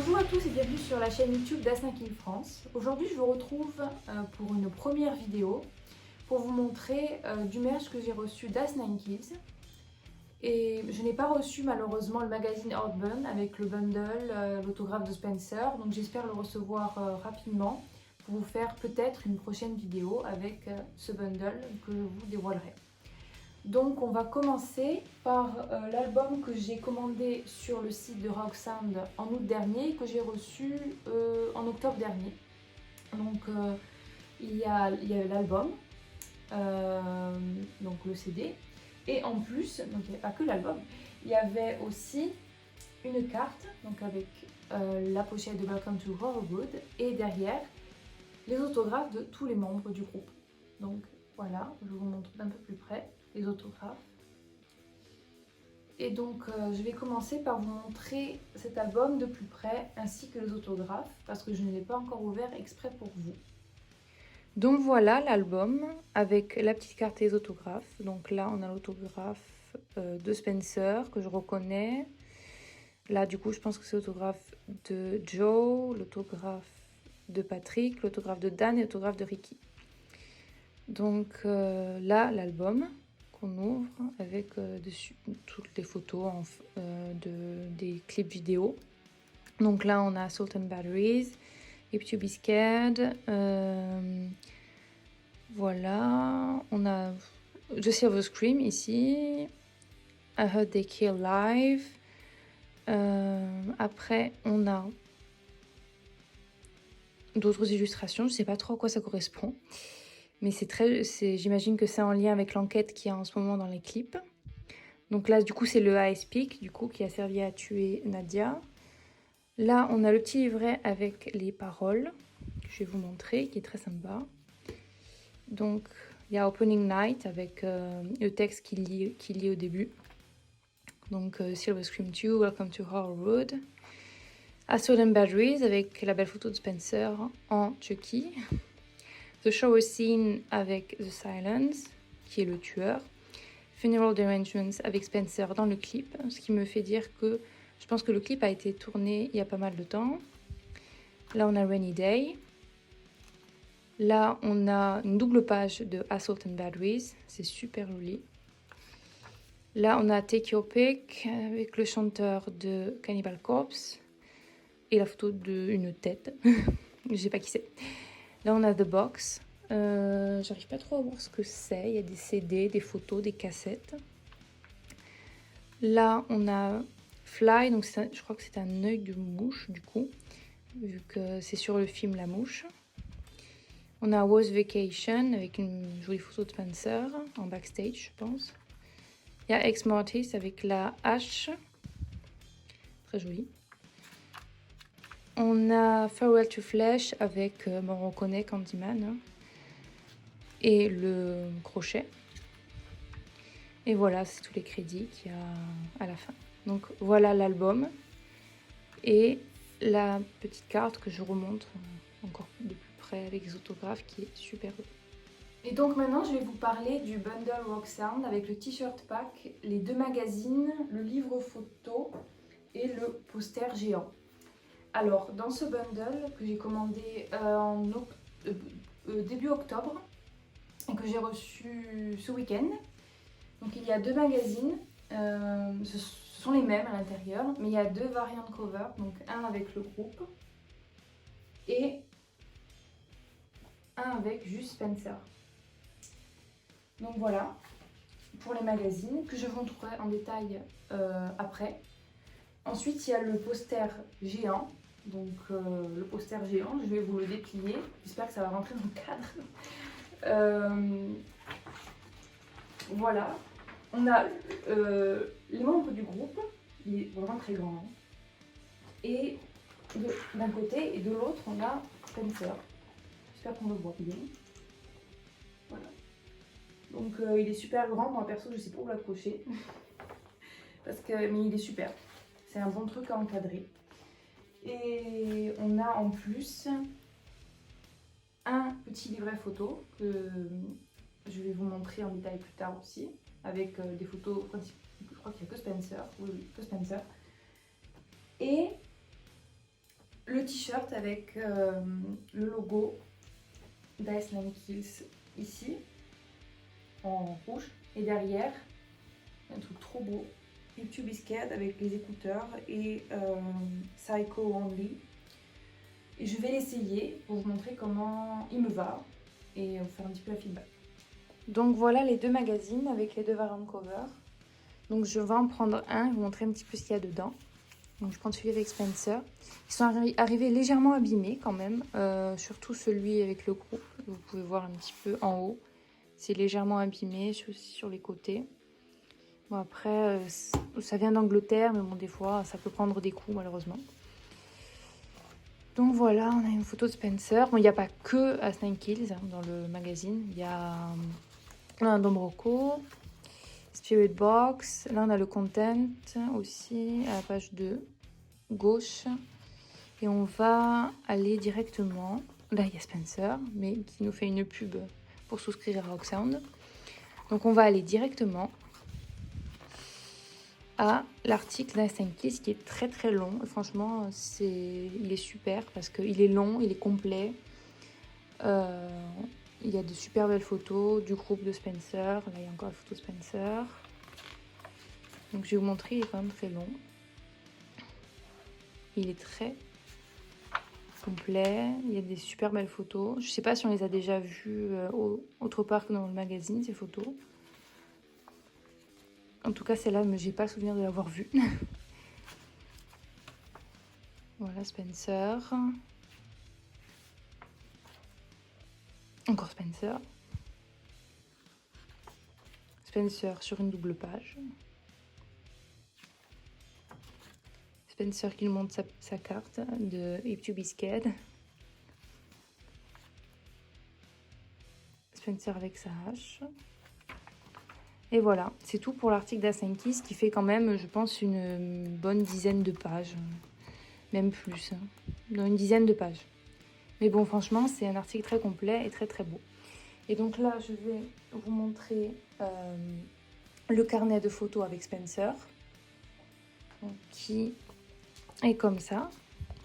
Bonjour à tous et bienvenue sur la chaîne YouTube d'As9Kills France. Aujourd'hui je vous retrouve pour une première vidéo pour vous montrer du merch que j'ai reçu d'As9Kills. Et je n'ai pas reçu malheureusement le magazine Urban avec le bundle, l'autographe de Spencer, donc j'espère le recevoir rapidement pour vous faire peut-être une prochaine vidéo avec ce bundle que je vous dévoilerai. Donc on va commencer par l'album que j'ai commandé sur le site de Rocksound en août dernier et que j'ai reçu en octobre dernier. Donc il y a l'album, donc le CD, et en plus, donc il n'y a pas que l'album, il y avait aussi une carte donc avec la pochette de Welcome to Horrorwood et derrière les autographes de tous les membres du groupe. Donc voilà, je vous montre d'un peu plus près les autographes. Et donc je vais commencer par vous montrer cet album de plus près ainsi que les autographes parce que je ne l'ai pas encore ouvert exprès pour vous. Donc voilà l'album avec la petite carte et les autographes. Donc là on a l'autographe de Spencer que je reconnais. Là du coup je pense que c'est l'autographe de Joe, l'autographe de Patrick, l'autographe de Dan et l'autographe de Ricky. Donc là l'album qu'on ouvre avec dessus toutes les photos des clips vidéo. Donc là on a Salt and Batteries, If to Be Scared, voilà, on a The Silver Scream ici, I Heard They Kill Live, après on a d'autres illustrations, je sais pas trop à quoi ça correspond. Mais j'imagine que c'est en lien avec l'enquête qu'il y a en ce moment dans les clips. Donc là, du coup, c'est le Ice Pick, du coup, qui a servi à tuer Nadia. Là, on a le petit livret avec les paroles, que je vais vous montrer, qui est très sympa. Donc, il y a Opening Night avec le texte qu'il lit au début. Donc, Silver Scream 2, Welcome to Horrorwood. Assault and Batteries avec la belle photo de Spencer en Chucky. The Shower Scene avec The Silence, qui est le tueur. Funeral Arrangements avec Spencer dans le clip, ce qui me fait dire que je pense que le clip a été tourné il y a pas mal de temps. Là, on a Rainy Day. Là, on a une double page de Assault and Batteries, c'est super joli. Là, on a Take Your Pick avec le chanteur de Cannibal Corpse et la photo d'une tête. Je sais pas qui c'est. Là, on a The Box. J'arrive pas trop à voir ce que c'est. Il y a des CD, des photos, des cassettes. Là, on a Fly. Donc, je crois que c'est un œil de mouche, du coup, vu que c'est sur le film La Mouche. On a Was Vacation avec une jolie photo de Spencer en backstage, je pense. Il y a Ex Mortis avec la hache. Très joli. On a Farewell to Flesh avec, on reconnaît Candyman, hein, et le crochet. Et voilà, c'est tous les crédits qu'il y a à la fin. Donc voilà l'album et la petite carte que je remonte encore de plus près avec les autographes qui est super beau. Et donc maintenant je vais vous parler du bundle Rocksound avec le t-shirt pack, les 2 magazines, le livre photo et le poster géant. Alors, dans ce bundle que j'ai commandé début octobre et que j'ai reçu ce week-end, donc il y a 2 magazines, ce sont les mêmes à l'intérieur, mais il y a 2 variants de cover, donc un avec le groupe et un avec juste Spencer. Donc voilà, pour les magazines, que je vous montrerai en détail après. Ensuite, il y a le poster géant. Donc le poster géant, je vais vous le déplier. J'espère que ça va rentrer dans le cadre. Voilà. On a les membres du groupe. Il est vraiment très grand. Hein. Et d'un côté et de l'autre, on a Spencer. J'espère qu'on le voit bien. Voilà. Donc il est super grand. Moi perso, je sais pas où l'accrocher. Mais il est super. C'est un bon truc à encadrer. Et on a en plus un petit livret photo que je vais vous montrer en détail plus tard aussi, avec des photos, je crois qu'il n'y a que Spencer, oui, que Spencer. Et le t-shirt avec le logo d'Ice Nine Kills ici, en rouge. Et derrière, un truc trop beau, YouTube is Scared avec les écouteurs et Psycho Only. Et je vais l'essayer pour vous montrer comment il me va et vous faire un petit peu la feedback. Donc voilà les deux magazines avec les deux variantes cover. Donc je vais en prendre un et vous montrer un petit peu ce qu'il y a dedans. Donc je prends celui avec Spencer. Ils sont arrivés légèrement abîmés quand même, surtout celui avec le groupe. Vous pouvez voir un petit peu en haut. C'est légèrement abîmé sur les côtés. Bon après, ça vient d'Angleterre, mais bon des fois ça peut prendre des coups malheureusement. Donc voilà, on a une photo de Spencer. Bon, il n'y a pas que à Nine Kills dans le magazine. Il y a un Dom Rocco, Spirit Box. Là, on a le content aussi à la page 2, gauche. Et on va aller directement. Là, il y a Spencer, mais qui nous fait une pub pour souscrire à Rock Sound. Donc, on va aller directement à l'article d'Ice Kills qui est très très long. Et franchement, il est super parce qu'il est long, il est complet. Il y a de super belles photos du groupe de Spencer. Là, il y a encore la photo de Spencer. Donc, je vais vous montrer, il est quand même très long. Il est très complet. Il y a des super belles photos. Je ne sais pas si on les a déjà vues autre part que dans le magazine, ces photos. En tout cas, celle-là, je n'ai pas le souvenir de l'avoir vue. Voilà, Spencer. Encore Spencer. Spencer sur une double page. Spencer qui nous montre sa carte de YouTube is Scared. Spencer avec sa hache. Et voilà, c'est tout pour l'article d'Asenkis qui fait quand même, je pense, une bonne dizaine de pages. Même plus, dans une dizaine de pages. Mais bon, franchement, c'est un article très complet et très très beau. Et donc là, je vais vous montrer le carnet de photos avec Spencer. Donc, qui est comme ça.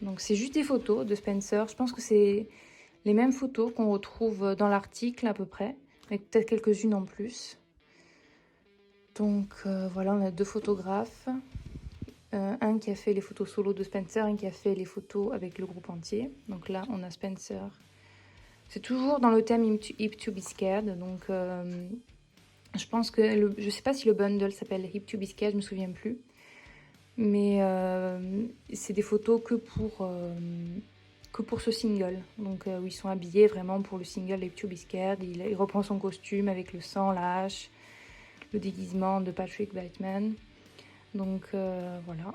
Donc c'est juste des photos de Spencer. Je pense que c'est les mêmes photos qu'on retrouve dans l'article à peu près, avec peut-être quelques-unes en plus. Donc voilà, on a deux photographes. Un qui a fait les photos solo de Spencer, un qui a fait les photos avec le groupe entier. Donc là, on a Spencer. C'est toujours dans le thème Hip to be Scared. Donc je pense que, je sais pas si le bundle s'appelle Hip to be Scared, je me souviens plus. Mais c'est des photos que pour ce single. Donc où ils sont habillés vraiment pour le single Hip to be Scared. Il reprend son costume avec le sang, la hache, le déguisement de Patrick Bateman. Donc voilà,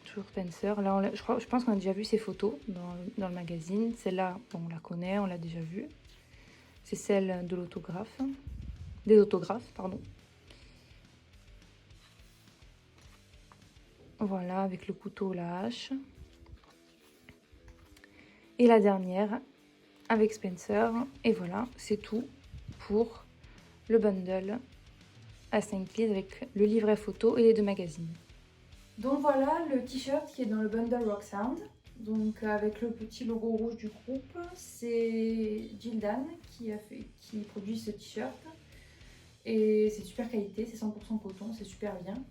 toujours Spencer. Là, je pense qu'on a déjà vu ces photos dans le magazine. Celle-là, bon, on la connaît, on l'a déjà vue. C'est celle de l'autographe, des autographes, pardon. Voilà, avec le couteau, la hache. Et la dernière, avec Spencer. Et voilà, c'est tout pour le bundle à 5 pieds avec le livret photo et les deux magazines. Donc voilà le t-shirt qui est dans le bundle Rock Sound. Donc avec le petit logo rouge du groupe, c'est Gildan qui produit ce t-shirt. Et c'est super qualité, c'est 100% coton, c'est super bien.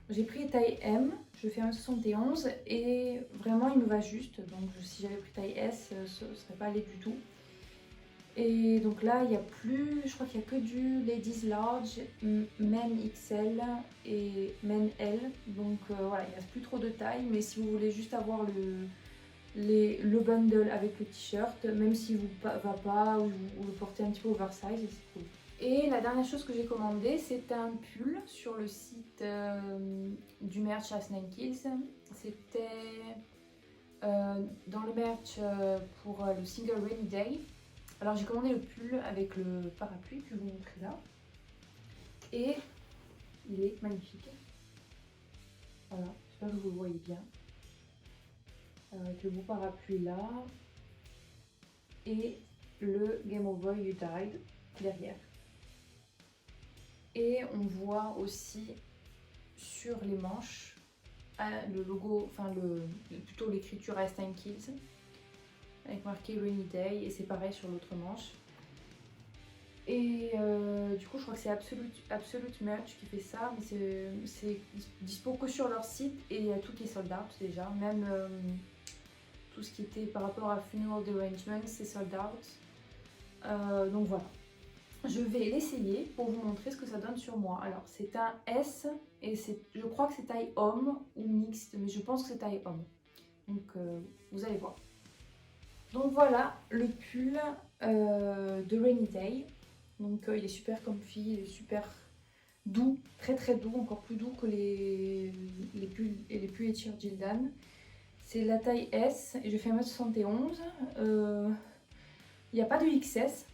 J'ai pris taille M, je fais 1,71 et vraiment il me va juste. Donc si j'avais pris taille S, ce ne serait pas allé du tout. Et donc là, il n'y a plus, je crois qu'il n'y a que du Ladies Large, Men XL et Men L. Donc voilà, il ne reste plus trop de taille. Mais si vous voulez juste avoir le bundle avec le t-shirt, même si vous ne va pas ou le portez un petit peu oversize, c'est cool. Et la dernière chose que j'ai commandé, c'est un pull sur le site du merch à Nine Kills. C'était dans le merch pour le single Rainy Day. Alors j'ai commandé le pull avec le parapluie que je vous montre là. Et il est magnifique. Voilà, j'espère que vous le voyez bien. Avec le beau parapluie là. Et le Game Over You Died derrière. Et on voit aussi sur les manches le logo, enfin plutôt l'écriture Aston Kills avec marqué Rainy Day et c'est pareil sur l'autre manche. Et du coup je crois que c'est Absolute Merch qui fait ça, mais c'est dispo que sur leur site et il y a tout qui est sold out déjà, même tout ce qui était par rapport à Funeral Derangement c'est sold out. Donc voilà. Je vais l'essayer pour vous montrer ce que ça donne sur moi. Alors c'est un S et je crois que c'est taille homme ou mixte, mais je pense que c'est taille homme. Donc vous allez voir. Donc voilà le pull de Rainy Day. Donc il est super comfy, il est super doux, très très doux, encore plus doux que les pulls et les pulls Etcher Gildan. C'est la taille S et je fais 1m71. Il n'y a pas de XS.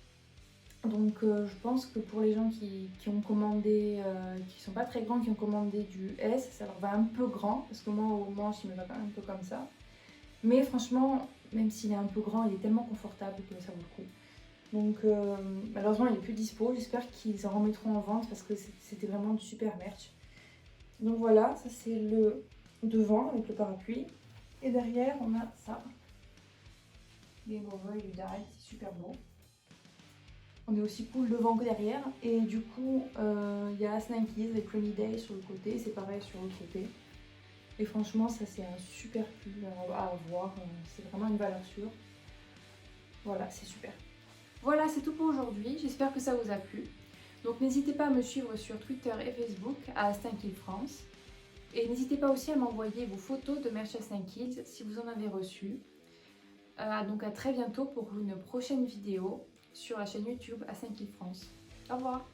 Donc je pense que pour les gens qui ont commandé, qui sont pas très grands, qui ont commandé du S, ça leur va un peu grand, parce que moi au manche il me va quand même un peu comme ça. Mais franchement, même s'il est un peu grand, il est tellement confortable que ça vaut le coup. Donc malheureusement il est plus dispo, j'espère qu'ils en remettront en vente parce que c'était vraiment du super merch. Donc voilà, ça c'est le devant avec le parapluie. Et derrière on a ça. Game Over You Die, c'est super beau. On est aussi cool devant que derrière. Et du coup, il y a Aston Kills avec Rainy Day sur le côté. C'est pareil sur l'autre côté. Et franchement, ça c'est un super pull à avoir. C'est vraiment une valeur sûre. Voilà, c'est super. Voilà, c'est tout pour aujourd'hui. J'espère que ça vous a plu. Donc n'hésitez pas à me suivre sur Twitter et Facebook à Aston Kill France. Et n'hésitez pas aussi à m'envoyer vos photos de merch Aston Kills si vous en avez reçu. Donc à très bientôt pour une prochaine vidéo sur la chaîne YouTube Aston Kill France. Au revoir.